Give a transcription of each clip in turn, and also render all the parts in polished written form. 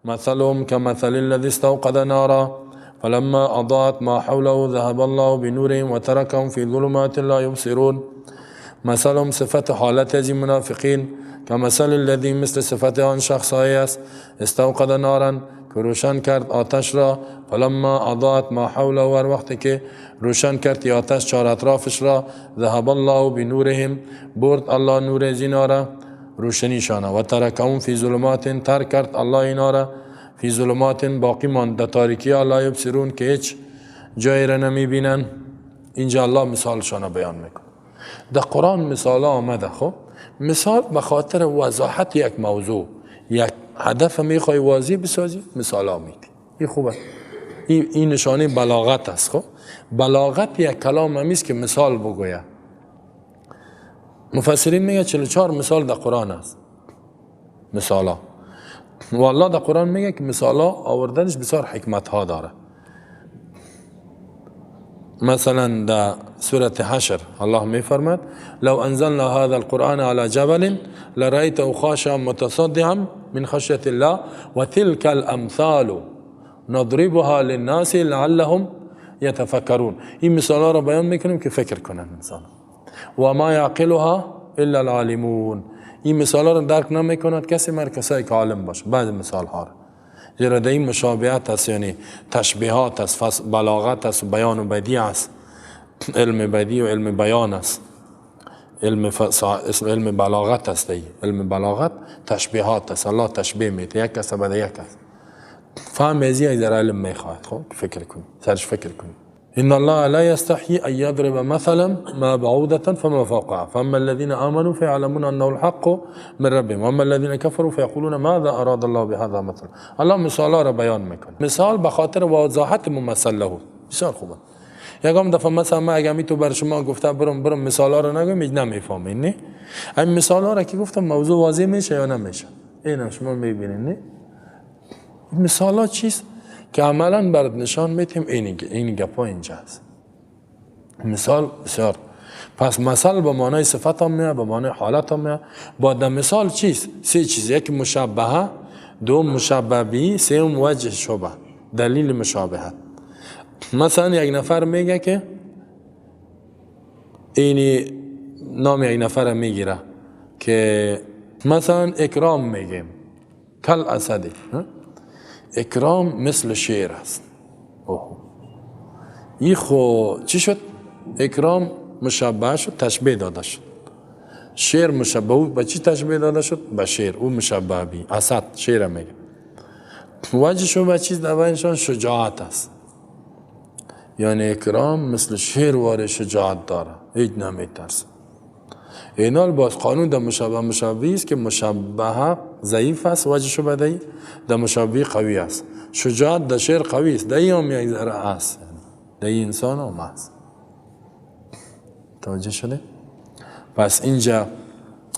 مثلهم كمثل الذي استوقد نارا فلما أضاءت ما حوله ذهب الله بنورهم وتركهم في ظلمات لا يبصرون. مثلهم صفت حالت از منافقین كمثل الذي مثل صفت آن شخصایی است استوقد نارا که روشن کرد آتش را فلما اضاءت ما حوله هر وقتی که روشن کرد آتش چهار اطرافش را ذهب الله بنورهم برد الله نور از اینا را روشنیشان و ترکهم فی ظلمات ترک کرد الله اینا را فی ظلمات باقی ماند در تاریکی لا یبصرون که هیچ جایی را نمی بینن. اینجا الله مثالشان بیان میکنه. در قرآن مثال آمده. خب مثال به خاطر وضاحت یک موضوع یک هدف میخوای واضح بسازی مثال میدی. این خوبه. این نشانه بلاغت است. خب بلاغت یک کلام همیست که مثال بگوید. مفسرین میگه 44 مثال در قرآن است. مثالا و الله در قرآن میگه که مثالا آوردنش بسیار حکمت ها داره. مثلا در سوره حشر الله میفرماد لو انزلنا هذا القرآن على جبل لرأيته خاشعا متصدعا من خشية الله وتلك الامثال نضربها للناس لعلهم يتفكرون. این مثالا را بیان میکنیم که فکر کنن انسان. و ما یعقلها الا العالمون. این مثالا را درک نمیکند کسی مگر کسایی که عالم باشه. بعض مثال ها زیرا در این مشابهت است، یعنی تشبیهات است، بلاغت است، بیان و بدیع است. علم بدیع و علم بیان است. علم بلاغت است. علم بلاغت تشبیهات است. الله تشبیه میده یک کس بعد یک کس. فهم ازی در علم میخواهد. خب فکر کنید، سرش فکر کنید. ان الله لا يستحيي ان يضرب مثلا ما بعوضة فما فوقها فاما الذين امنوا فيعلمون انه الحق من ربهم واما الذين كفروا فيقولون ماذا اراد الله بهذا مثلا. الله مثالا را بیان میکنه. مثال به خاطر وضاحت ممثل له. بسیار خوبه. یکم دفعه مثلا ما اگه تو بر شما گفتم برم مثالا را نگم نمیفهمین. نه این مثالا را که گفتم موضوع واضح میشه یا نمیشه. اینا شما میبینین. نه مثالا چیست که عملا برات نشان میتیم این گپا اینجا است. مثال بسیار. پس مثال به معنای صفت هم میاد، به معنای حالت هم میاد. با در مثال چیست؟ سه چیز. یک مشابهه، دو مشابه به، سوم وجه شبه، دلیل مشابهت. مثلا یک نفر میگه که اینی نام یک نفر میگیره که مثلا اکرام میگیم کل اسدی. اکرام مثل شیر است. این خو چی شد؟ اکرام مشابه شد، تشبیه داده شد. شیر مشابه به چی تشبیه داده شد؟ به شیر. او مشابه بی اسد شیر میگه. وجه شو به چیز در بینشان شجاعت است. یعنی اکرام مثل شیر واره شجاعت داره، هیچ نمیترسه. اینال باز قانون در مشابه است که مشابه ضعیف است، وجه شو بدهی در مشابه قوی است. شجاعت در شیر قوی است، در این هم یک ذره است، در این انسان هم است. توجه شده؟ پس اینجا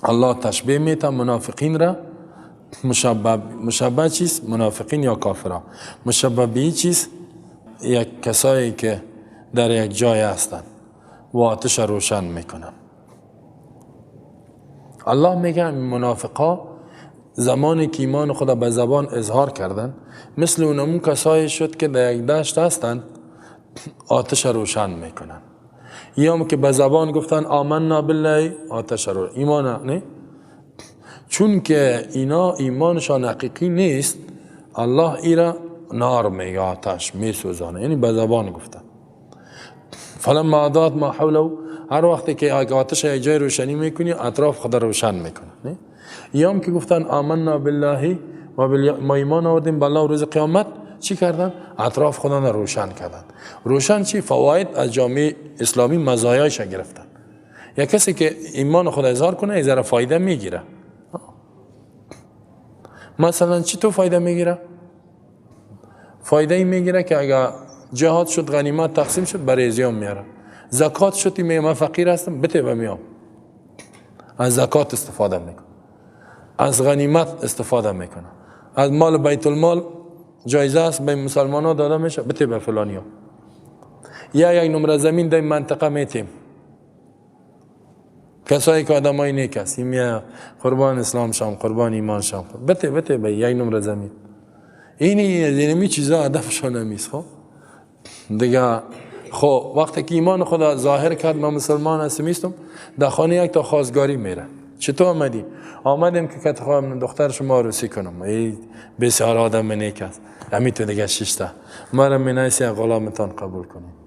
الله تشبیه میته منافقین را. مشابه چیست؟ منافقین یا کافرها. مشابه به چیست؟ یک کسایی که در یک جای هستند و آتش روشن میکنن. الله میگه منافقا زمانی که ایمان خدا به زبان اظهار کردن مثل اونمون کسایی شد که در یک دشت هستند آتش روشن میکنن. یا هم که به زبان گفتن آمنا بالله آتش رو ایمان نه، چون که اینا ایمانشان حقیقی نیست الله ایرا نار میگه آتش میسوزانه، یعنی به زبان گفتن. فلما اضاءت ما حوله هر وقتی که آتش یک جای روشنی میکنی اطراف خدا روشن میکنه. یا هم که گفتن آمنا بالله و ما ایمان آوردیم بالله و روز قیامت چی کردن؟ اطراف خدا را روشن کردن. روشن چی؟ فواید از جامعه اسلامی مزایایش گرفتن. یا کسی که ایمان خدا اظهار کنه از ذره فایده میگیره. مثلا چی تو فایده میگیره؟ فایده ای میگیره که اگر جهاد شد غنیمت تقسیم شد برای زیام میاره. زکات شد میگه من فقیر هستم بده بمیام. از زکات استفاده میکنه. از غنیمت استفاده میکنه. از مال بیت المال جایزه است به مسلمان ها داده میشه بده به فلانی ها. یا یک نمره زمین در منطقه میتیم. کسایی که آدم های نیک است. قربان اسلام شام، قربان ایمان شام. بده به یک نمره زمین. اینی چیزا هدفشان نمیست. خب دیگه خب وقتی که ایمان خدا ظاهر کرد من مسلمان هستم میستم، در خانه یک تا خواستگاری میره. چطور آمدی؟ آمدیم که کت خواهم دختر شما عروسی کنم. ای بسیار آدم نیک است. همین تو دیگه ششته مرا منایسی غلامتان قبول کنید.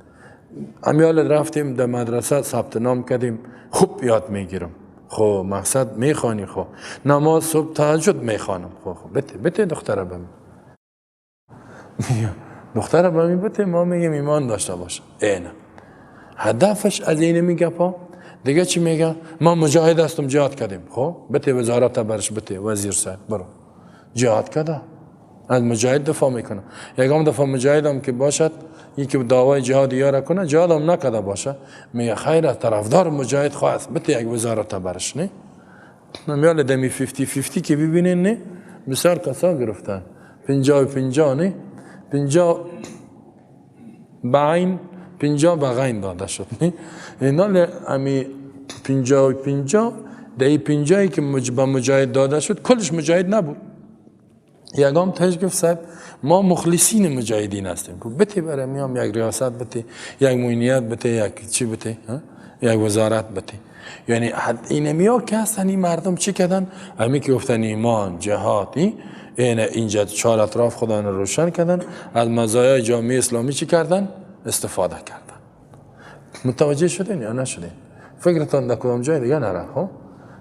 امیال رفتیم در مدرسه ثبت نام کردیم، خوب یاد میگیرم. خب مقصد میخوانی، خب نماز صبح تهجد میخوانم. خب بته دختره بمی دختره بمی بته، ما میگیم ایمان داشته باشه. اینه هدفش از اینه میگه. پا دیگه چی میگه؟ ما مجاهد هستم جهاد کردیم. خب بته وزارت برش بته وزیر صاحب برو جهاد کرده، از مجاهد دفاع میکنه. یکم دفعه مجاهدم که باشد یکی دعوای جهاد یاره کنه، جهاد هم نکده باشه، میگه خیر طرفدار مجاهد خواست بته یک وزارت برش. نه نمیال دمی 50-50 که ببینین، نه بسیار کسا گرفتن 50-50، نه 50 بعین 50 بغین داده شد. نه اینا امی 50-50 دهی 50 که به مجاهد داده شد کلش مجاهد نبود. یکم تاش گفت صاحب ما مخلصین مجاهدین هستیم. بته برای میام یک ریاست بته، یک معینیت بته، یک چی بته، یک وزارت بته. یعنی این میا که هستن این مردم چی کردن؟ همی که گفتن ایمان جهاد اینجا چهار اطراف خدا رو روشن کردن، از مزایای جامعه اسلامی چی کردن؟ استفاده کردن. متوجه شدین یا نشدین؟ فکرتان در کدام جای دیگه نره. ها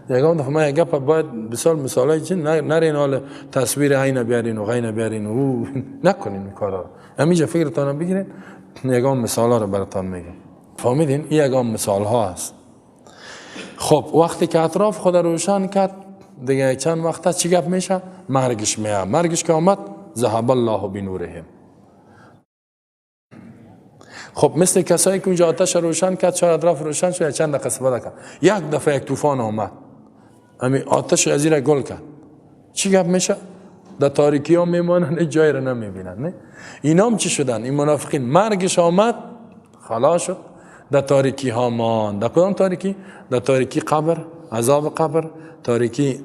یکم دفعه من یک گپ باید بسیار مثالای چی نرین حال تصویر عین بیارین و غین بیارین و نکنین این کارا. همینجا فکرتان بگیرین، یکم مثالا رو براتون میگم. فهمیدین؟ این یکم مثال ها هست. خب وقتی که اطراف خدا روشن کرد دیگه چند وقته چی گپ میشه؟ مرگش میاد. مرگش که آمد ذهب الله بنورهم. خب مثل کسایی که اونجا آتش روشن کرد، چهار اطراف روشن شد، چند دقیقه استفاده کرد، یک دفعه یک طوفان آمد، همین آتش از زیر گل کرد، چی گپ میشه؟ در تاریکی ها میمانن، جایی را نمیبینن. نه اینا هم چی شدن؟ این منافقین مرگش آمد خلاص شد، در تاریکی ها مان. در کدام تاریکی؟ در تاریکی قبر، عذاب قبر، تاریکی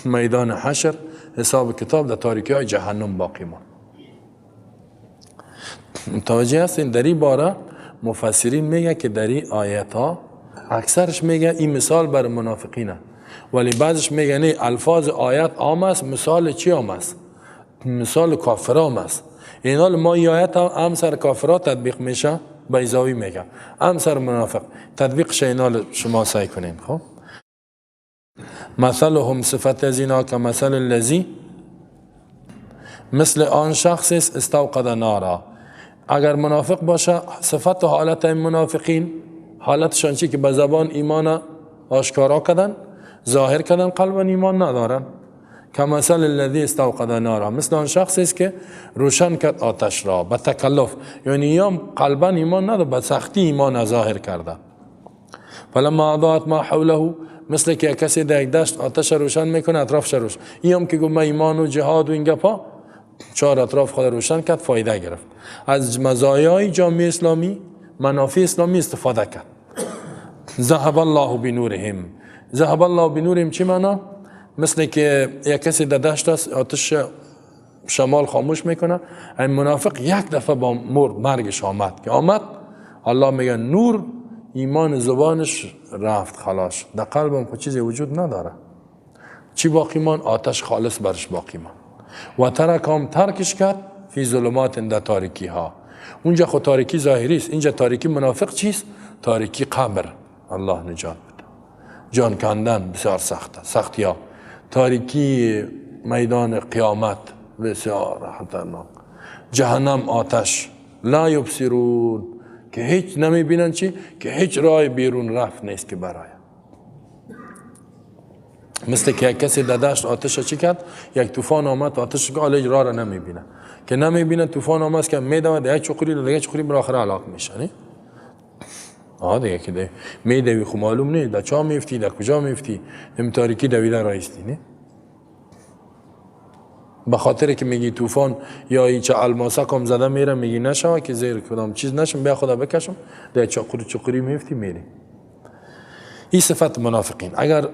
میدان حشر، حساب کتاب، در تاریکی های جهنم باقی مان. متوجه هستین؟ در این باره مفسرین میگه که در این آیت ها اکثرش میگه این مثال بر منافقینه، ولی بعضش میگه نه الفاظ آیت عام است، مثال چی عام است؟ مثال کافر عام است. این حال ما این آیت هم سر کافرها تطبیق میشه، بیضاوی میگه هم سر منافق تطبیق شه. این حال شما سعی کنین. خب مثلهم صفت ازینا که مثل الذی، مثل آن شخص است استوقد نارا. اگر منافق باشه صفت و حالت این منافقین حالتشان چی؟ که به زبان ایمان آشکارا کردن، ظاهر کردن، قلبا ایمان ندارن. که مثل الذی استوقد نارا، مثل آن شخص است که روشن کرد آتش را به تکلف، یعنی یا قلبا ایمان نداره، به سختی ایمان ظاهر کرده. فلما اضاءت ما حوله، مثل که کسی در یک دشت آتش روشن میکنه اطرافش روشن، اینم که گفت ایمان و جهاد و این گپا چهار اطراف خود روشن کرد، فایده گرفت، از مزایای جامعه اسلامی، منافع اسلامی استفاده کرد. ذهب الله بنورهم. ذهب الله بنورهم چی معنی؟ مثل که یک کسی در دشت است آتش شمال خاموش میکنه، این منافق یک دفعه با مرگش آمد، که آمد الله میگه نور ایمان زبانش رفت خلاص، در قلبم خود چیزی وجود نداره. چی باقی مان؟ آتش خالص برش باقی مان. و ترکم ترکش کرد فی ظلمات در تاریکی ها. اونجا خود تاریکی ظاهری است، اینجا تاریکی منافق چیست؟ تاریکی قبر. الله نجات بده. جان کندن بسیار سخته، سختی ها. تاریکی میدان قیامت بسیار خطرناک. جهنم آتش، لا یبصرون، که هیچ نمی بینن چی؟ که هیچ راه بیرون رفت نیست که برای. مثل که یک کسی در دشت آتش چی کرد؟ یک طوفان آمد آتش که حالا راه را نمی بینه، که نمی بینه طوفان آمد که میدوه در یک چقوری در یک چقوری بالاخره هلاک میشه. نه دیگه که میدوی خو معلوم نیست در چا میفتی، در کجا میفتی، در تاریکی دویده رایستی. نه به خاطر که میگی طوفان یا هیچ الماسه کم زده میره، میگی نشوه که زیر کدام چیز نشم، بیا خدا بکشم، در چقوری میفتی میری. این صفت منافقین. اگر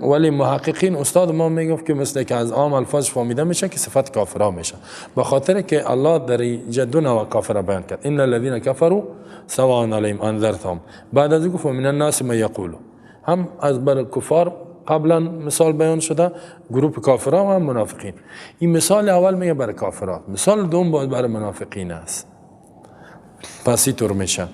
ولی محققین استاد ما میگفت که مثل که از عام الفاظ فهمیده میشه که صفت کافرها میشه، به خاطر که الله در اینجا دو نوع کافر بیان کرد. ان الذين كفروا سواء عليهم انذرتهم، بعد از گفت من الناس ما یقولوا، هم از بر کفار قبلا مثال بیان شده، گروه کافرها و هم منافقین. این مثال اول میگه برای کافرها، مثال دوم باید برای منافقین است. پس اینطور میشه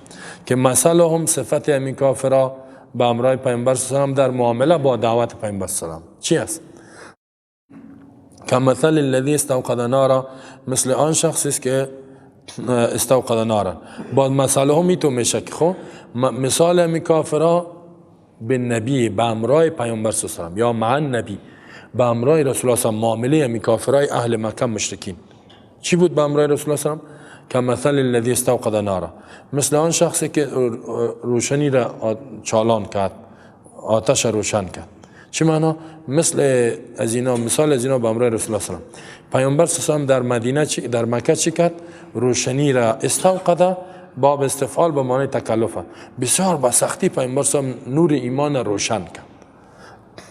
که مثلا هم صفت همین کافرها به امرای پیامبر صلی الله علیه و در معامله با دعوت پیامبر صلی الله علیه و چی است؟ که مثل الذی استوقد نارا، مثل آن شخصی است که استوقد نارا. بعد مثلا هم اینطور میشه که خب مثال همین کافرها به نبی به امرای پیامبر صلی الله علیه و یا مع نبی به امرای رسول الله صلی الله علیه و معامله همین کافرای اهل مکه مشرکین چی بود؟ به امرای رسول الله صلی الله علیه و که مثل الذی استوقد نارا، مثل آن شخصی که روشنی را چالان کرد، آتش روشن کرد. چی معنا؟ مثل از اینا، مثال از اینا به امرای رسول الله صلی الله علیه و پیامبر صلی الله علیه و در مدینه در مکه چی کرد؟ روشنی را استوقد، باب استفعال به معنی تکلف، بسیار با سختی پیامبر صلی الله علیه و نور ایمان روشن کرد.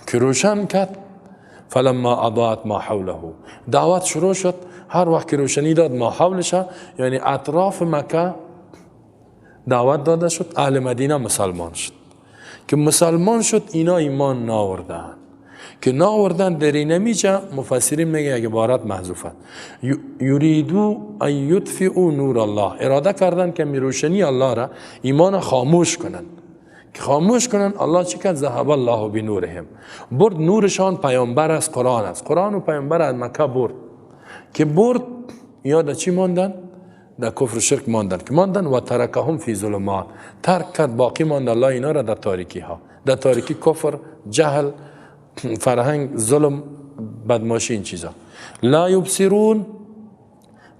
که روشن کرد فلما اضاءت ما حوله، دعوت شروع شد. هر وقت که روشنی داد ما حولش، یعنی اطراف مکه دعوت داده شد، اهل مدینه مسلمان شد. که مسلمان شد اینا ایمان ناوردن، که ناوردن در این نمیجه مفسرین میگه یک عبارت محذوفه، یریدو ان یطفئوا نور الله، اراده کردن که روشنی الله را ایمان خاموش کنن. که خاموش کنن الله چی کرد؟ ذهب الله بنورهم، برد نورشان پیامبر است، قرآن است. قرآن و پیامبر از مکه برد. که برد یاد چی ماندن؟ در کفر و شرک ماندن. که ماندن و ترکهم فی ظلمات، ترک کرد باقی ماند الله اینا را در تاریکی ها، در تاریکی کفر، جهل، فرهنگ، ظلم، بدماشی، این چیزا. لا یبصرون،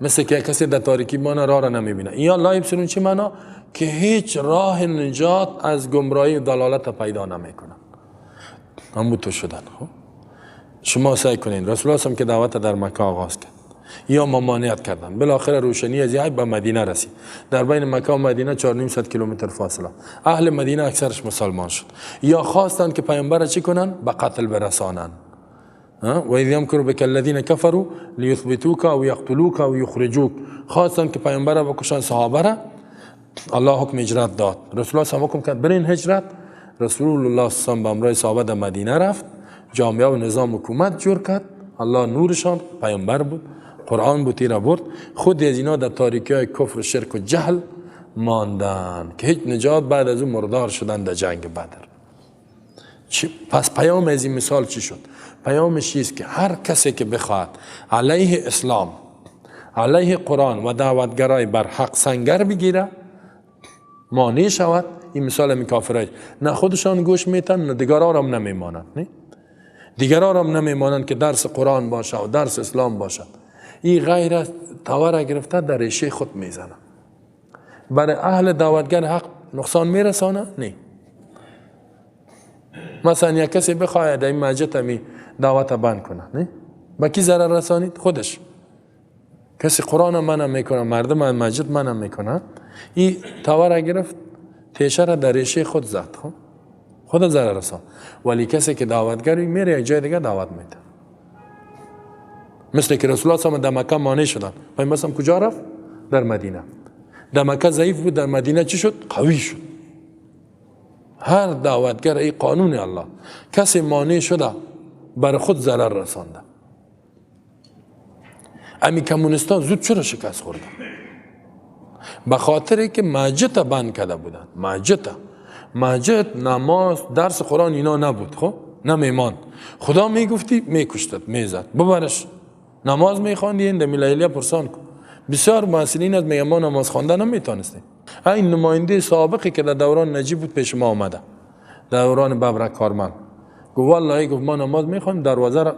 مثل که کسی در تاریکی مانه راه را نمیبینه. یا لا یبصرون چی معنا؟ که هیچ راه نجات از گمراهی و دلالت پیدا نمیکنن. همون تو شدن. خب شما سعی کنین. رسول الله هم که دعوت در مکه آغاز کرد، یا ممانعت کردن، بالاخره روشنی از یه به مدینه رسید. در بین مکه و مدینه 400 کیلومتر فاصله. اهل مدینه اکثرش مسلمان شد. یا خواستن که پیامبر چی کنن؟ به قتل برسانن. و اذ یمکر بک الذین کفروا لیثبتوک او یقتلوک او یخرجوک، خواستن که پیامبر را بکشن، صحابه را. الله حکم هجرت داد. رسول الله هم حکم کرد برین هجرت. رسول الله صلی الله علیه و آله به امر صحابه در مدینه رفت، جامعه و نظام حکومت جور کرد. الله نورشان پیامبر بود، قرآن بود، تیرا برد. خود از اینا در تاریکی های کفر و شرک و جهل ماندن که هیچ نجات بعد از اون مردار شدن در جنگ بدر. پس پیام از این مثال چی شد؟ پیامش چیست؟ که هر کسی که بخواد علیه اسلام، علیه قرآن و دعوتگرای بر حق سنگر بگیره، مانع شود. این مثال همین کافرای نه خودشان گوش میتن، نه دیگران هم نمیمانند. نه دیگران هم نمیمانند که درس قرآن باشه و درس اسلام باشه. این غیر تاور گرفته در ریشه خود میزنه. برای اهل دعوتگر حق نقصان میرسانه؟ نه. مثلا یک کسی بخواهد در این مسجد همی دعوت بند کنه، نه؟ با کی ضرر رسانید؟ خودش. کسی قرآن منع میکنه، مردم از مسجد منع میکنه، این تاور گرفت، تیشه را در ریشه خود زد، خود ضرر رسان. ولی کسی که دعوتگری میره یک جای دیگه دعوت میده. مثل که رسول الله صلی الله علیه و در مکه مانع شدن، پیامبر هم کجا رفت؟ در مدینه. در مکه ضعیف بود، در مدینه چی شد؟ قوی شد. هر دعوتگر ای قانون الله، کسی مانع شده بر خود ضرر رسانده. امی کمونستان زود چرا شکست خوردن؟ به خاطر که مسجد بند کرده بودن. مسجد، نماز، درس قرآن اینا نبود. خب نمیمان. خدا میگفتی میکشتد، میزد، ببرش. نماز میخواندی این دمیلیه پرسان کن. بسیار مسئولین از میگه ما نماز خوانده نمیتونستیم. این نماینده سابقی که در دوران نجیب بود پیش ما آمده، دوران ببرک کارمل، گفت والله گفت ما نماز میخوایم، دروازه را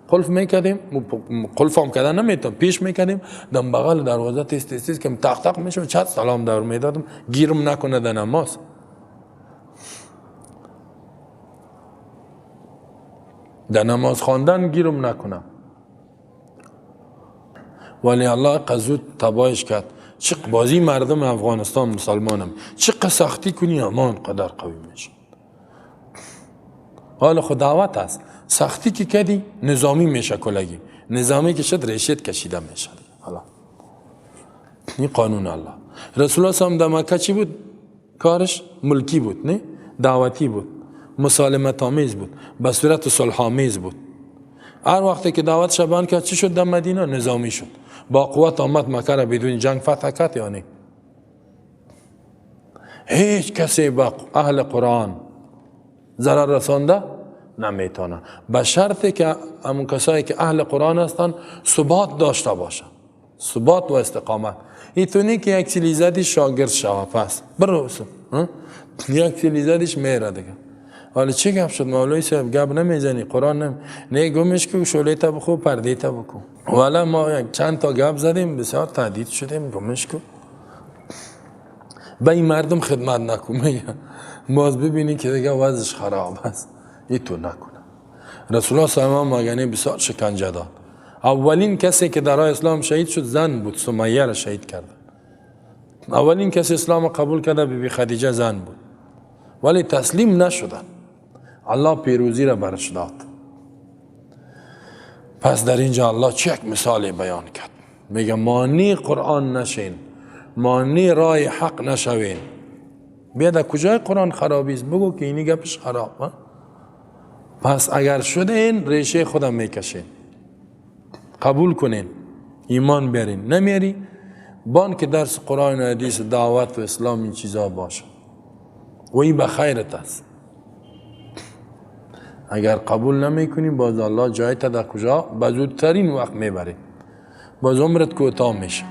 قلف میکردیم، قلف هم کردن نمیتونم، پیش میکردیم، دم بغل دروازه تیز که تق تق میشم، چت سلام دور میدادم، گیرم نکنه در نماز. در نماز خواندن گیرم نکنم. ولی الله قزود تبایش کرد. چه بازی مردم افغانستان مسلمانم، چه سختی کنی امان قدر قوی میشه. حال خود دعوت است. سختی که کردی نظامی میشه کلگی، نظامی که شد ریشت کشیده میشه. حالا این قانون الله. رسول الله صلی الله علیه و مکه چی بود کارش؟ ملکی بود، نه دعوتی بود، مسالمت آمیز بود، به صورت صلح آمیز بود. هر وقتی که دعوت شبان کرد چی شد در مدینه؟ نظامی شد، با قوت آمد مکه را بدون جنگ فتح کرد یا نه؟ هیچ کسی با اهل قرآن ضرر رسانده نمیتونه، به شرطی که همون کسایی که اهل قرآن هستن ثبات داشته باشن، ثبات و استقامت. اینطوری که یک سیلی زدی شاگرد شوه پس برو یک سیلی زدیش میره دیگه. حالا چی گپ شد مولوی صاحب؟ گپ نمیزنی قرآن نه گمش که شعله تا بخو پرده تا بکو. والا ما یک چند تا گپ زدیم بسیار تهدید شدیم گمش کو. به این مردم خدمت نکنه باز ببینی که دیگه وضعش خراب است. این تو نکنه. رسول الله صلی الله علیه و آله یعنی بسیار شکنجه داد. اولین کسی که در راه اسلام شهید شد زن بود، سمیه را شهید کردن. اولین کسی اسلام قبول کرده بی خدیجه زن بود، ولی تسلیم نشدن. الله پیروزی را برش داد. پس در اینجا الله چه یک مثال بیان کرد، میگه مانی قرآن نشین، مانی راه حق نشوین. بیا در کجای قرآن خرابی است بگو که اینی گپش خراب. پس اگر شدین ریشه خودم میکشین، قبول کنین، ایمان بیارین. نمیاری بان که درس قرآن و حدیث دعوت و اسلام این چیزا باشه و این به خیرت است. اگر قبول نمیکنی باز الله جایت در کجا به زودترین وقت میبری، باز عمرت کوتاه میشه.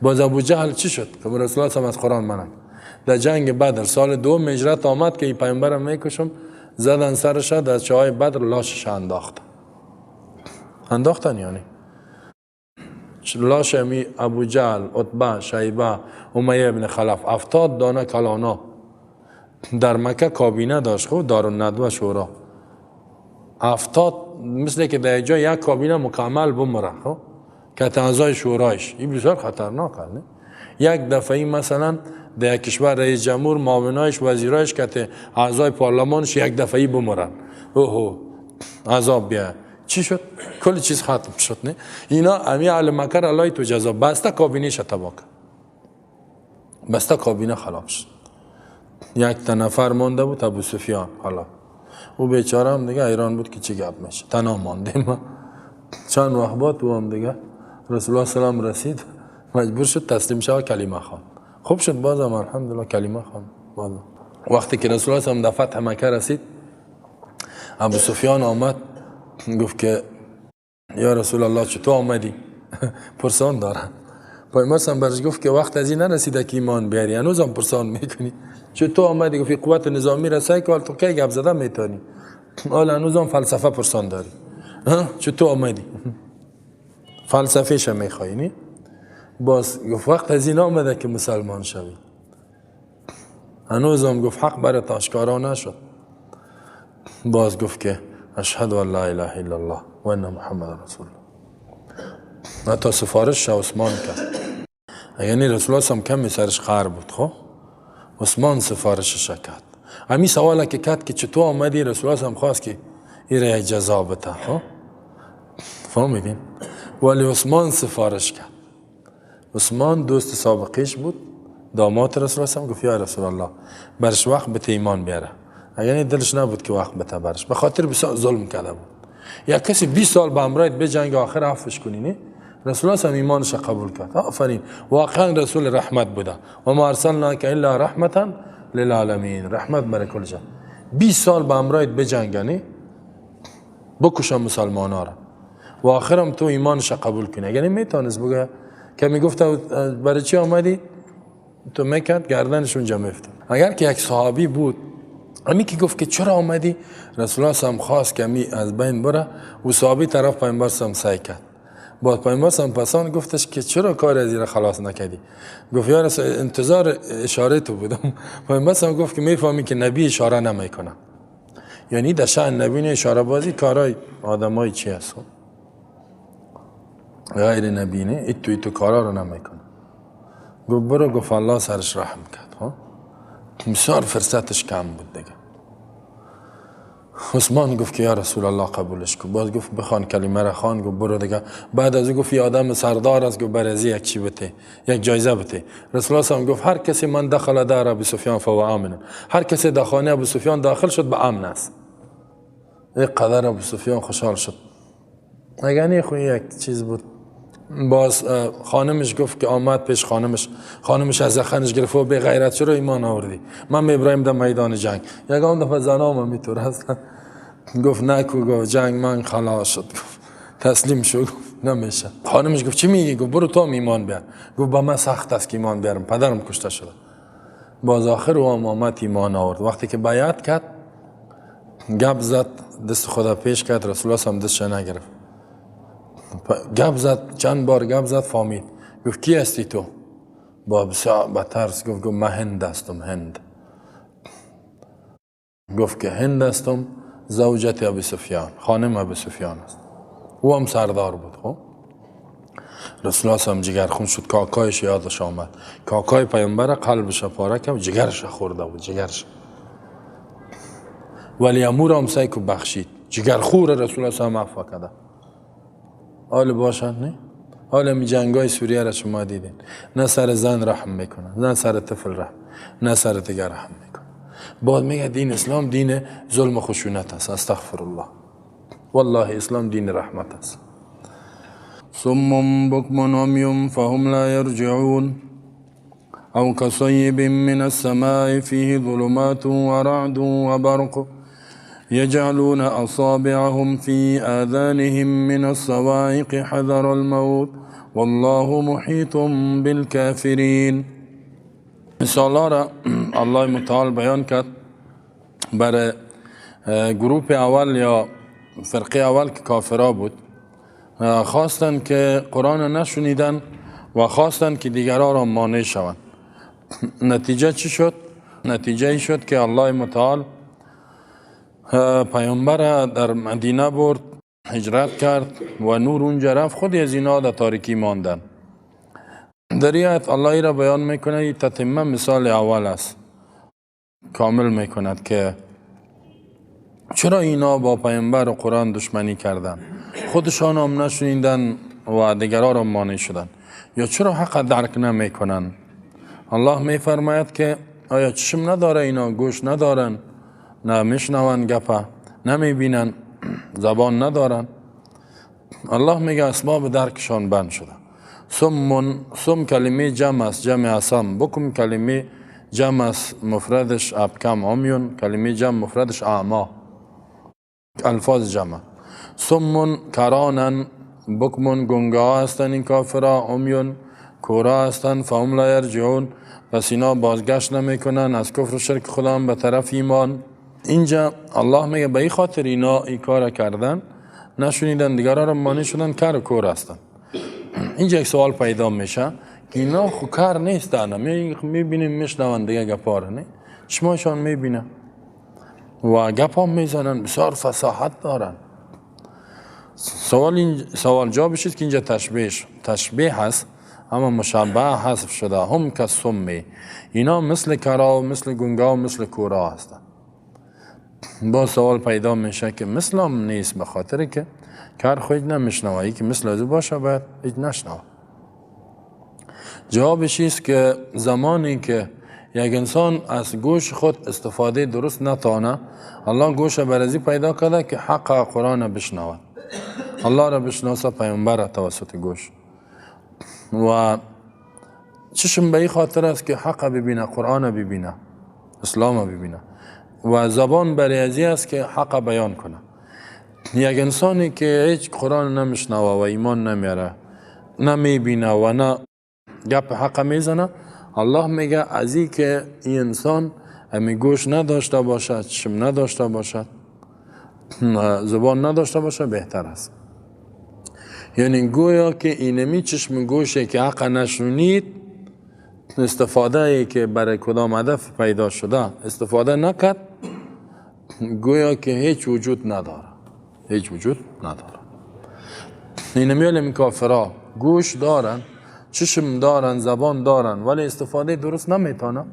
باز ابو جهل چی شد که رسول الله از قرآن منع؟ در جنگ بدر سال 2 هجرت آمد که این پیامبرم میکشم، زدن سرش در چاه بدر لاشش انداختن یعنی لاش امی ابو جهل، عتبه، شیبه، امیه ابن خلف 70 دانه کلانا در مکه کابینه داشت، خب دارالندوه شورا 70 مثل که در جای یک کابینه مکمل بمره خب که اعضای شورایش. این بسیار خطرناک است. یک دفعه مثلا در یک کشور رئیس جمهور معاونایش وزیرایش که اعضای پارلمانش یک دفعه بمرن، اوه عذاب بیا. چی شد؟ کل چیز ختم شد. نه اینا امی اهل مکه را الله تو جزا بسته کابینه شتباک، بسته کابینه خراب شد. یک تا نفر مانده بود ابو سفیان. حالا او بیچاره هم دیگه ایران بود که چی گپ میشه، تنها مانده. ما چند وقت بعد او هم دیگه رسول الله سلام رسید مجبور شد تسلیم شود کلمه خوان. خوب شد بازم الحمدلله کلمه خوان. بازم وقتی که رسول الله سلام در فتح مکه رسید ابو سفیان آمد گفت که یا رسول الله چطور آمدی؟ پرسان دارن. پیامبر سم برش گفت که وقت از این نرسیده که ایمان بیاری، هنوز هم پرسان میکنی چطور آمدی؟ گفت قوت نظامی رسای که تو کی گپ زدن میتونی، حالا هنوز هم فلسفه پرسان داری. چطور آمدی؟ فلسفه‌ش میخوای نی؟ باز گفت وقت از این آمده که مسلمان شوی. هنوز هم گفت حق برات آشکارا نشد. باز گفت که اشهد ان لا اله الا الله و ان محمد رسول الله. حتی سفارش عثمان کرد. یعنی رسول الله هم کمی سرش خار بود. خب عثمان سفارشش کرد. همین سواله که کرد که چطور آمدی، رسول الله هم خواست که این را جزا بده. خب فهمیدین؟ ولی عثمان سفارش کرد. عثمان دوست سابقیش بود، داماد رسول الله هم گفت یا رسول الله برش وقت بته ایمان بیاره. یعنی دلش نبود که وقت بته برش، به خاطر بسیار ظلم کرده بود. یا کسی 20 سال با امرایت به جنگ آخر عفوش کنی نه؟ رسول الله هم ایمانش قبول کرد. آفرین، واقعا رسول رحمت بوده. و ما ارسلناک الا رحمتا للعالمین، رحمت برای کل جهان. 20 سال با امرایت به جنگ نه؟ بکشم مسلمانا را و آخرم تو ایمانش قبول کنی. یعنی میتونست بگه که میگفت برای چی آمدی؟ تو میکرد گردنشون جمع افت. اگر که یک صحابی بود امی که گفت که چرا آمدی، رسول الله هم خواست که امی از بین بره و صحابی طرف پیامبر هم سعی کرد. بعد پیامبر هم پسان گفتش که چرا کار از این خلاص نکردی؟ گفت یا رسول انتظار اشاره تو بودم. پیامبر هم گفت که میفهمی که نبی اشاره نمیکنه، یعنی در شأن نبی نه اشاره بازی کارای آدمای چی هست، غیر نبی نه ایتو کارا رو نمیکنه. گفت برو. گفت الله سرش رحم کرد. بسیار فرصتش کم بود دیگه. عثمان گفت که یا رسول الله قبولش کن. باز گفت بخوان کلمه را خوان. گفت برو دیگه. بعد از او گفت یه آدم سردار است، گفت برازی یک چی بده، یک جایزه بده. رسول الله گفت هر کسی من دخل دار ابو سفیان فهو آمن، هر کسی در خانه ابو سفیان داخل شد به امن است. یک قدر ابو سفیان خوشحال شد. اگه خو یک چیز بود. باز خانمش گفت که آمد پیش خانمش از زخنش گرفت و به غیرت چرا ایمان آوردی؟ من میبرایم در میدان جنگ. یگان دفعه زنام هم میتور هستن. گفت نکو، گفت جنگ من خلاص شد، گفت تسلیم شو، گفت نمیشه. خانمش گفت چی میگی؟ گفت برو تو ایمان بیار. گفت با من سخت است که ایمان بیارم، پدرم کشته شده. باز آخر او هم آمد ایمان آورد. وقتی که بیعت کرد گپ زد، دست خدا پیش کرد، رسول الله هم دستش نگرفت. گپ زد، چند بار گپ زد، فهمید. گفت کی هستی تو؟ با ترس گفت من هند هستم. هند. گفت که هند هستم، زوجت ابو سفیان، خانم ابو سفیان است. او هم سردار بود. خب رسول الله هم جگرخون شد. کاکایش یادش آمد. کاکای پیامبر قلبش پاره کرد، جگرش خورده بود، جگرش. ولی امور هم سعی کو بخشید. جگرخور رسول الله هم عفو کرد. حال باشن نه؟ حال می جنگای سوریه را شما دیدین، نه سر زن رحم میکنن، نه سر طفل رحم، نه سر دیگر رحم میکنن. بعد میگه دین اسلام دین ظلم و خشونت است. استغفر الله. والله اسلام دین رحمت است. صم بکم عمی فهم لا یرجعون او کصیب من السماء فیه ظلمات ورعد وبرق يجعلون أصابعهم في آذانهم من الصواعق حذر الموت والله محيط بالكافرين. مثالا را الله متعال بیان کرد برای گروپ اول یا فرقه اول که کافرا بود. خواستن که قرآن نشنیدن و خواستن که دیگران را مانع شوند. نتیجه چی شد؟ نتیجه ای شد که الله متعال پیامبر در مدینه برد، هجرت کرد و نور اونجا رفت. خود از اینا در تاریکی ماندن. در این آیت الله ای را بیان میکنه. این تتمه مثال اول است. کامل میکند که چرا اینا با پیامبر و قرآن دشمنی کردن، خودشان هم نشنیدن و دیگران را مانع شدن، یا چرا حق درک نمیکنن. الله میفرماید که آیا چشم نداره اینا، گوش ندارن، نه میشنون گپا، نمیبینن، زبان ندارن. الله میگه اسباب درکشان بند شده. سم کلمه جمع است، جمع اسم. بکم کلمه جمع است، مفردش ابکم. عمیون کلمه جمع، مفردش اعما. الفاظ جمع. سم کرانن، بکمون گنگاه هستن این کافرها، عمیون کورا هستن، فهم لا یرجعون، پس اینا بازگشت نمیکنن از کفر و شرک خدا به طرف ایمان. اینجا الله میگه به این خاطر اینا این کار کردن، نشونیدن دیگران را مانع شدن، کار و کور هستن. اینجا یک سوال پیدا میشه که اینا خو کار نیستن، میبینیم میشنون دیگه گپاره، نه چشمایشان میبینه و گپ هم میزنن، بسیار فصاحت دارن. سوال جوابش که اینجا تشبیه هست، اما مشابه حذف شده. هم کالصم، اینا مثل کرا و مثل گنگا و مثل کورا هستن. با سوال پیدا میشه که مثل هم نیست، به خاطر که کار خود نمیشنوه. ای که مثل از باشه باید هیچ نشنوه. جوابش است که زمانی که یک انسان از گوش خود استفاده درست نتانه، الله گوش برزی پیدا کرده که حق قرآن بشنود، الله را بشناسه، پیامبر توسط گوش. و چشم به این خاطر است که حق ببینه، قرآن ببینه، اسلام ببینه. و زبان برای ازی است که حق بیان کنه. یک انسانی که هیچ قرآن نمیشنوه و ایمان نمیاره، نمیبینه و نه گپ حق میزنه، الله میگه از این که این انسان همی گوش نداشته باشد، چشم نداشته باشد، زبان نداشته باشد، بهتر است. یعنی گویا که اینمی چشم گوشه که حق نشنید، استفاده ای که برای کدام هدف پیدا شده استفاده نکرد، گویا که هیچ وجود نداره، هیچ وجود نداره. اینمی علم کافرها گوش دارن، چشم دارن، زبان دارن، ولی استفاده درست نمیتونن،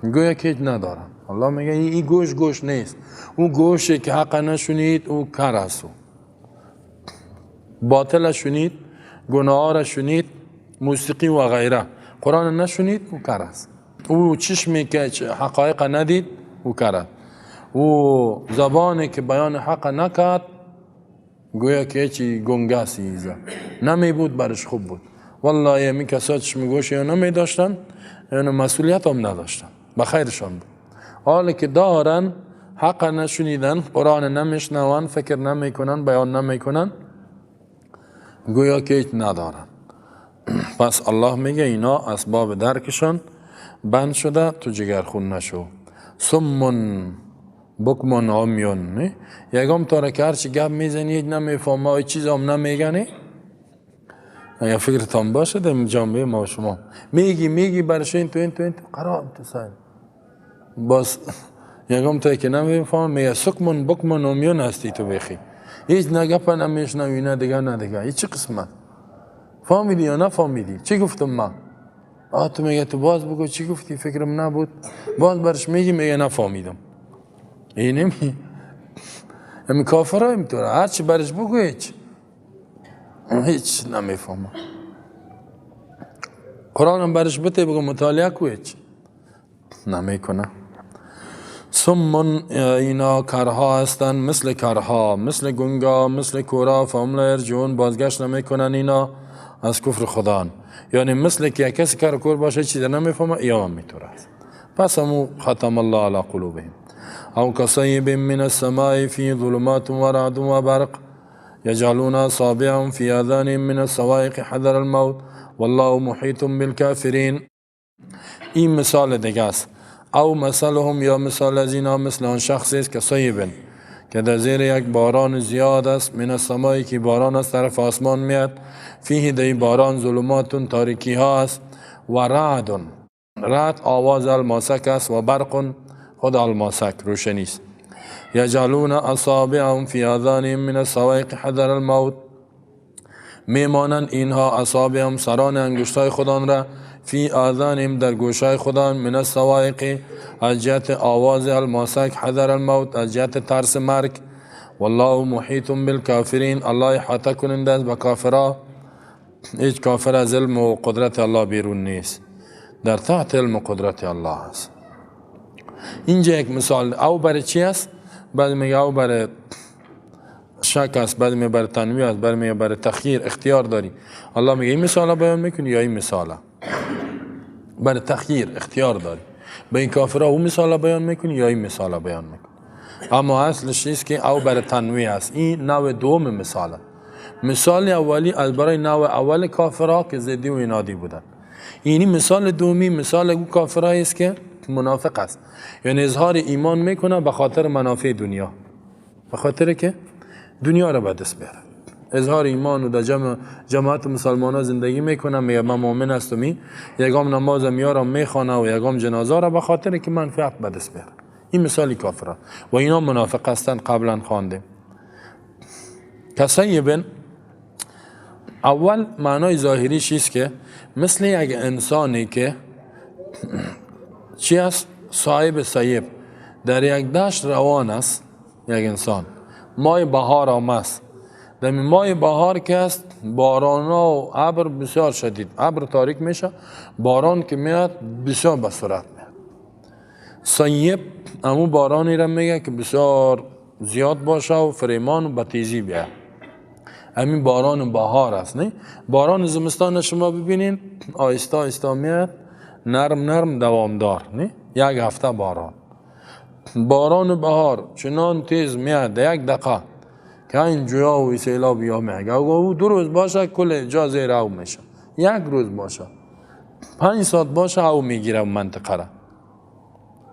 گویا که هیچ ندارن. الله میگه این گوش نیست. اون گوشی که حق نشنید او کر است، باطل شنید، گناه را شنید، موسیقی و غیره، قرآن نشنید او کر است. او چشمی که حقایق ندید او کر است. او زبانی که بیان حق نکرد گویا که چی گنگه سیزه، نمی بود برش خوب بود. والله یمی کسا چشم گوشی یا نمی داشتن یعنی مسئولیت هم نداشتن، بخیرشان بود. حالی که دارن حق نشنیدن، قرآن نمیشنون، فکر نمیکنن، بیان نمیکنن، گویا که هیچ ندارن. پس الله میگه اینا اسباب درکشان بند شده، تو جگرخون نشو. سمون بکمون عمیون، یکم تا که هرچی گپ میزنید نمیفهمه، ای چیز هم نمیگنی. اگر فکرتان باشه در جامعه ما شما میگی برش این تو قرار تو سن باز یکم تا که نمیفهم میگه سکمون بکمون عمیون هستی تو بخی، هیچ نگپ نمیشنوی، نه دیگه هیچ قسمت فهمیدی یا نفهمیدی چی گفتم من؟ تو میگه تو باز بگو چی گفتی، فکرم نبود، باز برش میگه نفهمیدم. این همین کافر ها اینطوره، هرچی برش بگو هیچ نمیفهمه. قرآن هم برش بته بگو مطالعه کو هیچ نمیکنه. سمون اینا کرها هستن، مثل کرها، مثل گنگا، مثل کورا، فهم لا یرجعون، بازگشت نمیکنن اینا از کفر خدا. یعنی مثل که کسی کار باشه چیز نمیفهمه، یا هم میطور است. پس همو ختم الله علی قلوبهم. او كصيب من السماء فيه ظلمات ورعد وبرق يجعلون أصابعهم في آذانهم من الصواعق حذر الموت والله محيط بالكافرين. این مثال دیگه است. او مثلهم، یا مثال از اینا مثل آن شخصی است که صیب که در زیر یک باران زیاد است، من السماء که باران از طرف آسمان میاد، فیه در باران ظلمات تاریکی ها است، و رعد آواز الماسک است، و برق خود الماسک روشنی است. یجعلون اصابعهم فی آذانهم من الصواعق حذر الموت، میمانند اینها اصابعهم سران انگشتای خودان را، فی آذانهم در گوشای خودان، من الصواعق از جهت آواز الماسک، حذر الموت از جهت ترس مرگ. والله محیط بالکافرین، الله احاطه کننده است به کافرها. هیچ کافر از علم و قدرت الله بیرون نیست، در تحت علم و قدرت الله است. اینجا یک مثال او برای چی است؟ بعد میگه او برای شک است، بعد میگه برای تنویع است، بعد میگه برای تخییر، اختیار داری. الله میگه این مثال بیان میکنی یا این مثال، برای تخییر اختیار داری. به این کافرها اون مثال بیان میکنی یا این مثال بیان میکنی. اما اصلش است که او برای تنویع است. این نوع دوم مثال. مثال اولی از برای نوع اول کافرها که ضدی و عنادی بودن. اینی مثال دومی مثال او کافرهایی است که منافق است، یعنی اظهار ایمان میکنه به خاطر منافع دنیا، به خاطر که دنیا را به دست بیاره. اظهار ایمان و در جماعت مسلمان ها زندگی میکنه، میگه من مؤمن هستم، یگام نماز میارم میخوانه و یگام جنازه را به خاطر که منفعت به دست بیاره. این مثالی کافره و اینا منافق هستند. قبلا خواندیم. کسیبن اول معنای ظاهریش است که مثل یک انسانی که چی است؟ صاحب سیب در یک دشت روان است. یک انسان ماه بهار آمد، در ماه بهار که است باران و ابر بسیار شدید، ابر تاریک میشه، باران که میاد بسیار به سرعت میاد. سیب امو بارانی را میگه که بسیار زیاد باشه و فریمان و بتیزی بیاد. همین باران بهار است. نه باران زمستان شما ببینین آهسته آهسته میاد، نرم دوامدار، نه یک هفته باران بهار چنان تیز میاد یک دقیقه که این جویا و سیلاب یا میگه او 2 روز باشه کل جا زیر او میشه، 1 روز باشه 5 ساعت باشه او میگیره منطقه را،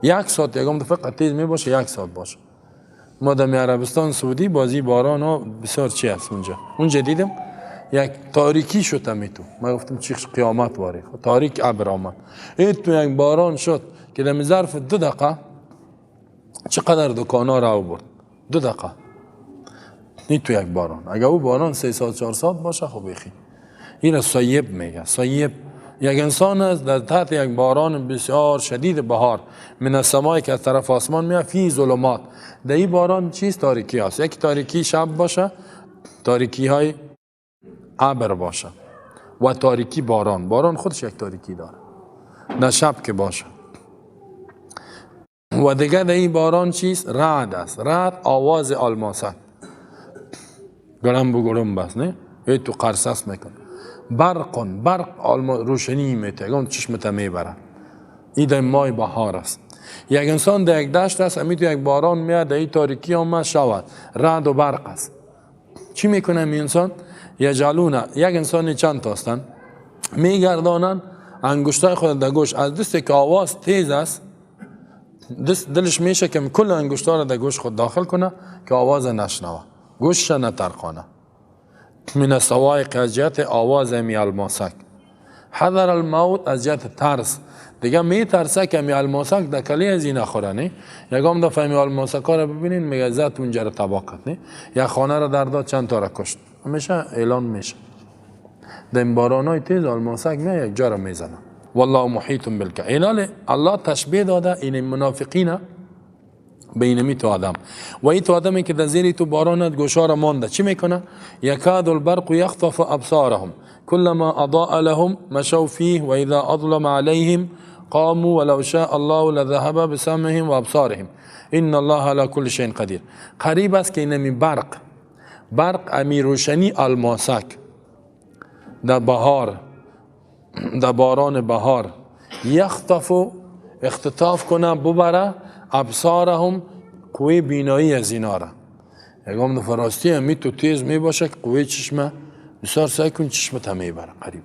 1 ساعت یکم دفعه تیز می باشه 1 ساعت باشه. ما در عربستان سعودی بازی باران ها بسیار چی هست اونجا دیدم یک تاریکی شد میتو، ما گفتم چی قیامت واره، تاریک ابر آمد، تو یک باران شد که در ظرف 2 دقیقه چقدر دکانا را برد. 2 دقیقه این تو یک باران. اگر او باران 3 ساعت 4 ساعت باشه خب بخی. این را سیب میگه. سیب یک انسان است در تحت یک باران بسیار شدید بهار من السماء که از طرف آسمان میاد، فی ظلمات، در این باران چیز تاریکی است. یک تاریکی شب باشه، تاریکی های ابر باشه و تاریکی باران. باران خودش یک تاریکی داره در شب که باشه. و دیگه در این باران چیز رعد است. رعد آواز الماسک، گرم بگرم بس نه ای تو قرصص میکن. برق روشنی میته، اون چشمت میبره. این در ماه بهار است. یک انسان در یک دشت است، امی تو یک باران میاد، در این تاریکی آمد شود رعد و برق است. چی میکنه این انسان؟ یجعلون، یک انسان چند تا هستن، میگردانن انگشتای خود در گوش، از دستی که آواز تیز است دلش میشه که کل انگشتار را در گوش خود داخل کنه که آواز نشنوه، گوشش نترخانه. من الصواعق، از جهت آواز می الماسک. حذر الموت، از جهت ترس، دیگه می ترسه که می الماسک در کلی از این نخوره. نه یکم دفعه می الماسک ها را ببینین میگه زد اونجا را تباه کرد. نه یک خانه را در داد چند تا را کشت، همیشه اعلان میشه. در باران های تیز الماسک می یک جا را میزنه. والله محیط بالکافرین. الله تشبیه داده این منافقین به اینمی تو آدم، و این تو آدمی که در زیر تو بارانت گوشا مانده چی میکنه؟ یکاد البرق یخطف ابصارهم كلما اضاء لهم مشوا فيه و اذا اظلم عليهم قاموا ولو شاء الله لذهب بسمعهم و ابصارهم ان الله على كل شيء قدیر. قریب است که اینمی برق امی روشنی الماسک در بهار، در باران بهار، یخطف، اختطاف کنه، ببره ابصارهم، قوی بینایی از اینا را. یکم دفعه راستی همی تو تیز می باشه که قوی چشمه بسیار سعی کن چشمت هم میبره قریب.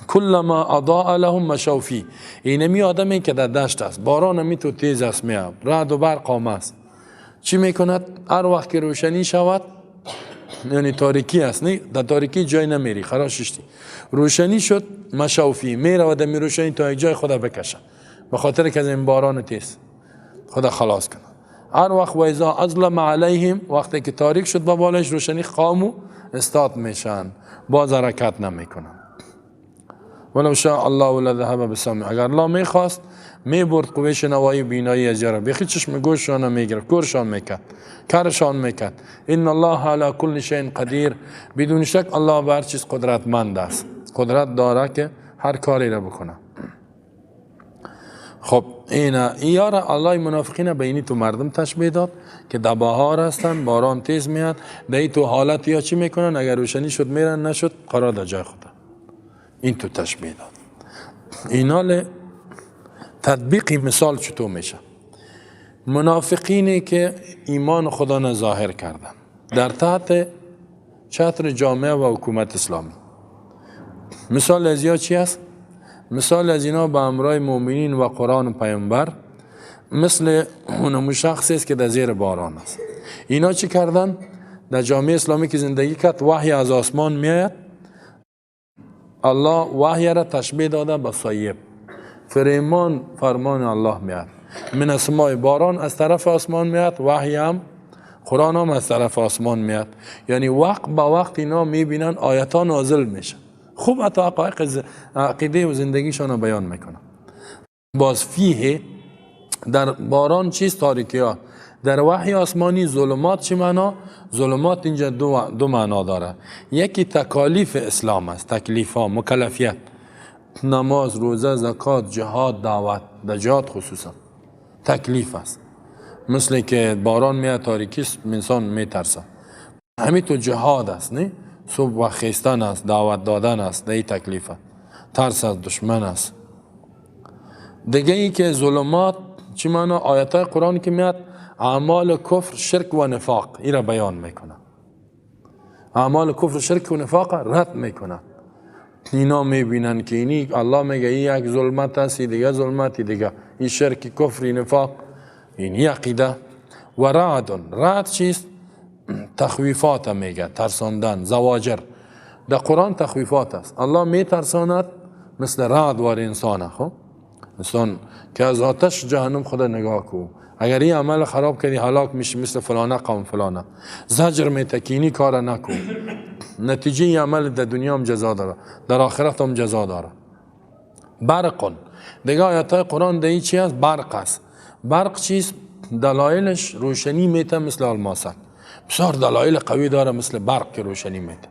کلما اضاء لهم مشوا فیه. اینمی آدمی که در دشت است، باران همی تو تیز است میاد، رعد و برق است، چی میکند؟ هر وقت که روشنی شود، یعنی تاریکی است، نه در تاریکی جای نمیری، خراششتی. روشنی شد مشوا فیه، میره و دمی روشنی تا یک جای خدا بکشه، به خاطر که از این باران تیز خدا خلاص کنه. هر وقت و اذا اظلم علیهم، وقتی که تاریک شد با بالش روشنی، قامو، استاد میشن، باز حرکت نمیکنن. ولو شاء الله لذهب بسمع، اگر الله میخواست میبرد قوه شنوایی بینایی از جرا، بخی چشم گوششان میگرفت، کورشان میکرد، کارشان میکرد. ان الله على كل شيء قدیر. بدون شک الله بر چیز قدرتمند است، قدرت داره که هر کاری را بکنه. خب این یارا الله منافقین به اینی تو مردم تشبیه داد که در بهار هستن، باران تیز میاد، در این تو حالت یا چی میکنن؟ اگر روشنی شد میرن، نشد قرار در جای خدا. این تو تشبیه داد. اینا تطبیقی مثال چطور میشه؟ منافقینی که ایمان خدا را ظاهر کردن در تحت چتر جامعه و حکومت اسلامی. مثال از یا چی است؟ مثال از اینا به همراه مؤمنین و قرآن و پیامبر مثل اون شخصی است که در زیر باران است. اینا چی کردن؟ در جامعه اسلامی که زندگی کرد، وحی از آسمان میآید، الله وحی را تشبیه داده به سایب، فرمان الله میاد. من السماء، باران از طرف آسمان میاد، وحی هم قرآن هم از طرف آسمان میاد. یعنی وقت با وقت اینا میبینن آیتا نازل میشه، خوب حتی حقایق عقیده و زندگیشان رو بیان میکنن. باز فیه، در باران چیز تاریکی ها، در وحی آسمانی ظلمات چی معنا؟ ظلمات اینجا دو معنا داره. یکی تکالیف اسلام است، تکلیف ها، مکلفیت، نماز، روزه، زکات، جهاد، دعوت. در جهاد خصوصا تکلیف است، مثل که باران میاد تاریکی است، انسان میترسه. همین تو جهاد است، نه؟ صبح و خیستن است، دعوت دادن است، در این تکلیفه. ترس از دشمن است. دیگه ای که ظلمات چی معنا؟ آیات های قرآن که میاد اعمال کفر، شرک و نفاق این را بیان میکنه. اعمال کفر، شرک و نفاق رد میکنه. اینا میبینن که اینی الله میگه این یک ظلمت است، دیگه ظلمتی، دیگه این شرک، کفر، نفاق، این عقیده. و رعد چیست؟ تخویفات میگه، ترساندن، زواجر. در قرآن تخویفات است، الله میترساند مثل رعد وار انسانه. خب انسان که از آتش جهنم خدا نگاه کو، اگر این عمل خراب کردی هلاک میشی مثل فلانه قوم فلانه. زجر میتکینی کار نکو، نتیجه عمل در دنیا هم جزا داره، در آخرت هم جزا داره. برق دیگه آیات های قرآن در این چی هست؟ برق است. برق چیست؟ دلایلش روشنی میته مثل الماسک. بسیار دلایل قوی داره مثل برق که روشنی میته.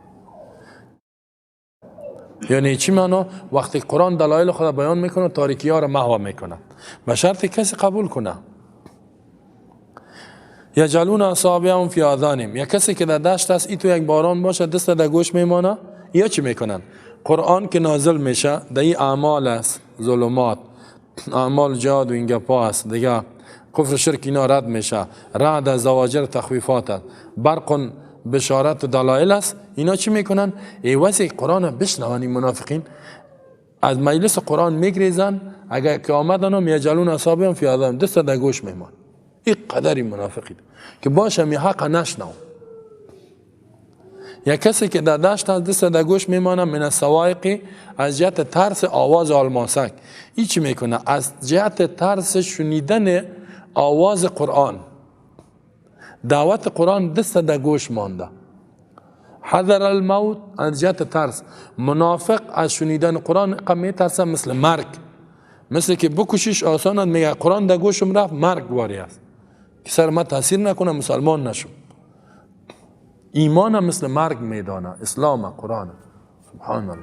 یعنی چی معنا؟ وقتی قرآن دلایل خود بیان میکنه تاریکی ها را محو میکنه، به شرط کسی قبول کنه. یجعلون اصابعهم فی آذانهم، یا کسی که در دشت است ایتو یک باران باشه دست در گوش میمانه، یا چی میکنن؟ قرآن که نازل میشه در این اعمال است، ظلمات، اعمال جهاد و این گپا است دیگه، کفر شرک اینا رد میشه، رعد زواجر تخویفات است، برق بشارت و دلایل است. اینا چی میکنن؟ ایوازی قرآن بشنوانی منافقین از مجلس قرآن میگریزن، اگر که آمدن هم یجعلون اصابعهم فی آذانهم، دست در گوش میمان. این قدری منافقین که باشه می حق نشنو. یا کسی که در دشت از دست در گوش میمانه من الصواعق، از جهت ترس آواز الماسک. این چی میکنه؟ از جهت ترس شنیدن آواز قرآن، دعوت قرآن دست در گوش مانده. حذر الموت، از جهت ترس. منافق از شنیدن قرآن می ترسه مثل مرگ، مثل که بکشیش آسان میگه قرآن در گوشم رفت مرگ واری است که سر ما تاثیر نکنه مسلمان نشم. ایمان مثل مرگ میدانه، اسلام قرآن. سبحان الله.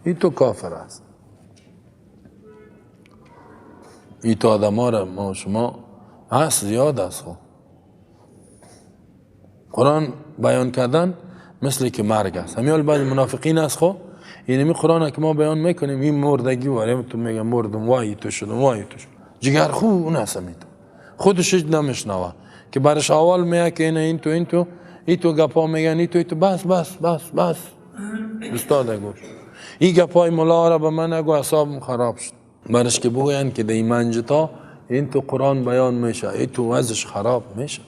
این تو کافر است. این تو آدم ها را ما شما هست زیاد است. قرآن بیان کردن مثل که مرگ است. همیال بعض منافقین است اینمی قرآن که ما بیان میکنیم این مردگی واریم تو میگه مردم وای تو شدم وای تو شدم جگر خو اون هستمید خودش نمیشنوه که برش اول میگه که این تو گپا میگن این تو بس استاد گوش این گپای ملا را به من نگو اعصابم خراب شد. برش که بگوین که در منجتا این تو قرآن بیان میشه این تو وضعش خراب میشه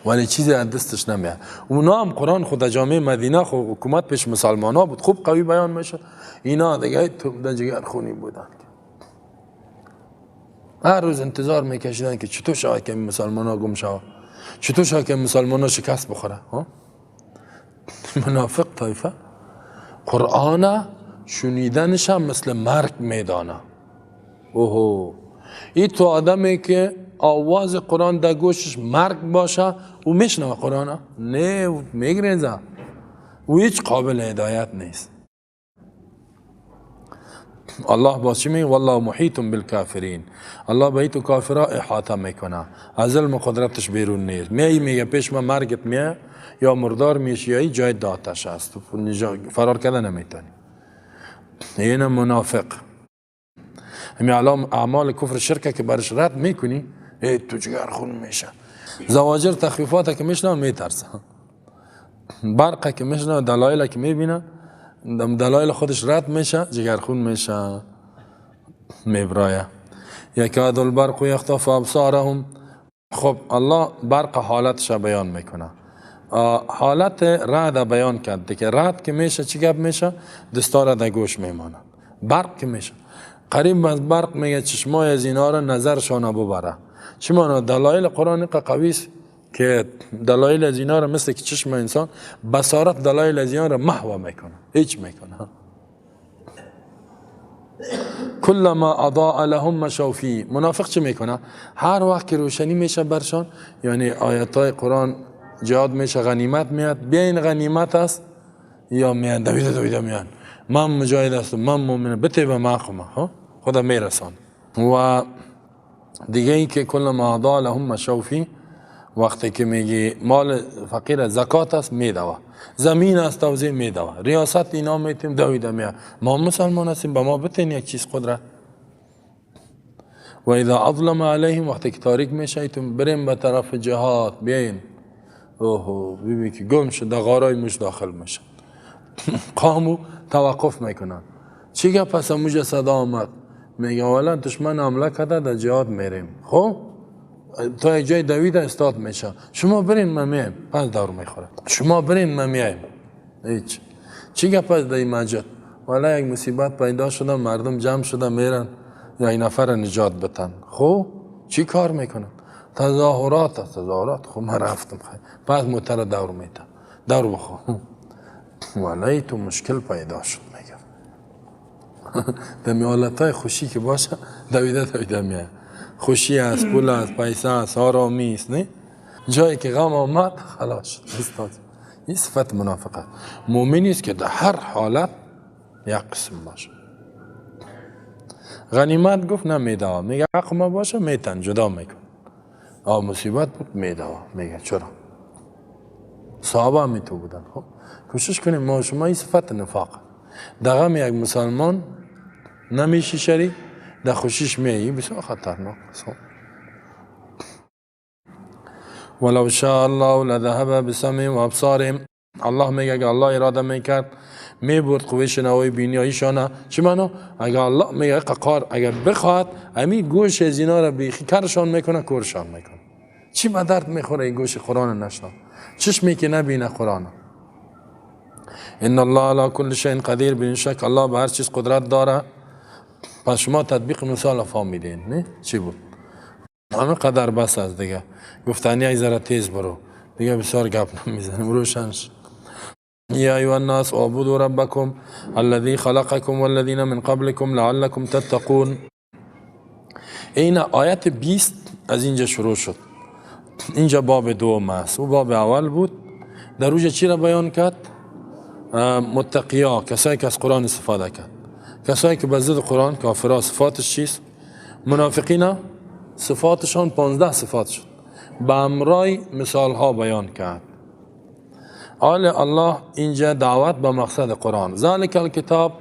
ولی چیزی از دستش نمیاد. اونا هم قرآن خود جامعه مدینه خود حکومت پیش مسلمان ها بود خوب قوی بیان میشه. اینا دیگه تو در جگر خونی بودن هر روز انتظار میکشیدن که چطور شود که مسلمان ها گم شود، چطور شود که مسلمان ها شکست بخوره. منافق طایفه قرآن شنیدنش هم مثل مرگ میدانه. اوهو این تو آدمی که آواز قرآن در گوشش مرگ باشه او میشنوه قرآن نه میگریزه او هیچ قابل هدایت نیست. الله باز چی میگه؟ والله محیط بالکافرین. الله به تو کافرها احاطه میکنه، از علم و قدرتش بیرون نیست. میگه پیش من مرگت میه یا مردار میشی یا جای داتش هست فرار کردن نمیتونی. این منافق همی علام اعمال کفر شرکه که برش رد میکنی تو جگر خون میشه. زواجر تخفیفات که میشنه میترسه. برقه که میشنه دلایل که میبینه دلایل خودش رد میشه جگر خون میشه میبرایه. یکاد البرق یخطف ابصارهم. خب الله برق حالتش بیان میکنه. حالت رعد بیان کرد که رعد که میشه چی گپ میشه؟ دستار در گوش میمانه. برق که میشه قریب از برق میگه چشمای از اینا را نظرشان ببره. چی معنی؟ دلایل قرآن قوی است که دلایل از اینا را مثل که چشم انسان بصارت دلایل از اینا را محو میکنه هیچ میکنه. کلما اضاء لهم مشوا فیه. منافق چی میکنه؟ هر وقت که روشنی میشه برشان یعنی آیات های قرآن جهاد میشه غنیمت میاد بیاین غنیمت است یا میان دویده میان من مجاهد هستم من مؤمنم بته به ما خدا میرسان. و دیگه ای که کلما اضاء لهم مشوا فیه وقتی که میگی مال فقیر زکات است میدوه، زمین است توزیع میدوه، ریاست اینا میتیم دویده میاد ما مسلمان هستیم به ما بتین یک چیز قدرت. و اذا اظلم علیهم وقتی که تاریک میشه ایتون بریم به طرف جهاد بیاین اوهو ببین که گم شد در غارای مش داخل میشه قامو توقف میکنن چیگه پس موجه صدا آمد میگه اولا دشمن حمله کرده در جهاد میریم خب تا یک جای دوید استاد میشه شما برین ما میایم پس دور میخوره شما برین ما میایم هیچ چیگه پس در این مجد والا یک مصیبت پیدا شده مردم جمع شده میرن یا این نفر نجات بتن خب چی کار میکنن؟ تظاهرات خب من رفتم پس موتر دور میتن دور بخور. ولی تو مشکل پیدا شد میگه. دمی حالتهای خوشی که باشه دویده میاد. خوشی است، پول است، پیسه است، آرامی است، نه؟ جایی که غم آمد خلاص شد. این صفت منافقت. مؤمنی است که در هر حالت یک قسم باشه. غنیمت گفت نه میده، میگه حق ما باشه میتن جدا میکن. مصیبت بود میده، میگه چرا؟ صحابه هم تو بودن. خب کوشش کنیم ما شما این صفت نفاق در غم یک مسلمان نمیشی شریک، در خوشیش میایی، بسیار خطرناک. ولو شاء الله لذهب بسمعهم و ابصارهم. الله میگه اگه الله اراده میکرد میبرد قوه شنوایی بیناییشان. چی معنی؟ اگه الله میگه قهار اگر بخواد همین گوش از اینا را بیخی کرشان میکنه، کورشان میکنه. چی به درد میخوره این گوش قرآن نشنو؟ چشمی که نبینه قرآن. ان الله علی کل شیء قدیر. بدون شک الله به هر چیز قدرت داره. پس شما تطبیق مثال فهمیدین نه؟ چی بود؟ همه قدر بس از دیگه. گفتنی ای ذره تیز برو دیگه، بسیار گپ نمیزنیم روشنش. یا ایها الناس اعبدوا ربکم الذی خلقکم والذین من قبلکم لعلکم تتقون. این آیت 20 از اینجا شروع شد. اینجا باب دوم است و باب اول بود. در روز چی را بیان کرد؟ متقیا، کسایی که از قرآن استفاده کرد. کسایی که به ضد قرآن کافرها صفاتش چیست؟ منافقین صفاتشان 15 صفات شد. به امرای مثال ها بیان کرد. حال الله اینجا دعوت به مقصد قرآن. ذالک الکتاب،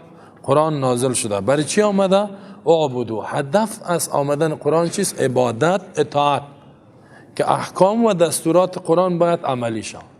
قرآن نازل شده. برای چی آمده؟ اعبدوا. هدف از آمدن قرآن چیست؟ عبادت، اطاعت. که احکام و دستورات قرآن باید عملی شد.